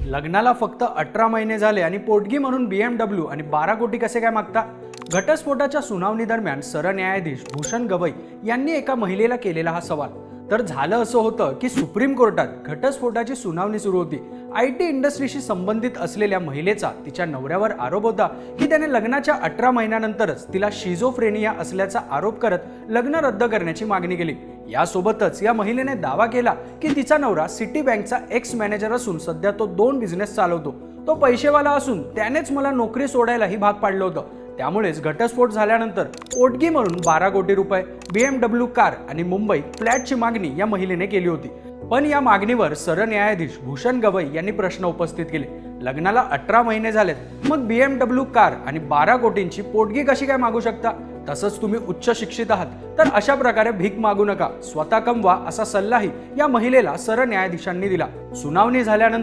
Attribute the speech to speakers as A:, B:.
A: लग्नाला फक्त 18 महिने झाले आणि पोटगी म्हणून BMW आणि 12 कोटी कसे काय मागता? घटस्फोटाच्या सुनावणी दरम्यान सरन्यायाधीश भूषण गवई यांनी एका महिलेला केलेला हा सवाल. तर झालं असं होतं की सुप्रीम कोर्टात घटस्फोटाची सुनावणी सुरू होती. IT इंडस्ट्रीशी संबंधित असलेल्या महिलेचा तिच्या नवऱ्यावर आरोप होता की त्याने लग्नाच्या 18 महिन्यानंतरच तिला शिझोफ्रेनिया असल्याचा आरोप करत लग्न रद्द करण्याची मागणी केली. यासोबतच या महिलेने दावा केला की तिचा नवरा सिटी बँकचा एक्स मॅनेजर असून सध्या तो 2 बिझनेस चालवतो. तो पैसेवाला असून त्यानेच मला नोकरी सोडायलाही भाग पाडलं होतं. त्यामुळेच घटस्फोट झाल्यानंतर पोटगी म्हणून 12 कोटी रुपये, BMW कार आणि मुंबईत फ्लॅटची मागणी या महिलेने केली होती. पण या मागणीवर सरन्यायाधीश भूषण गवई यांनी प्रश्न उपस्थित केले. लग्नाला 18 महिने झालेत, मग BMW कार आणि 12 कोटींची पोटगी कशी काय मागू शकता? तसंच तुम्ही उच्च शिक्षित आहात तर अशा प्रकारे भीक मागू नका, स्वतः कमवा असा सल्लाही या महिलेला सरन्यायाधीशांनी दिला. सुनावणी झाल्यानंतर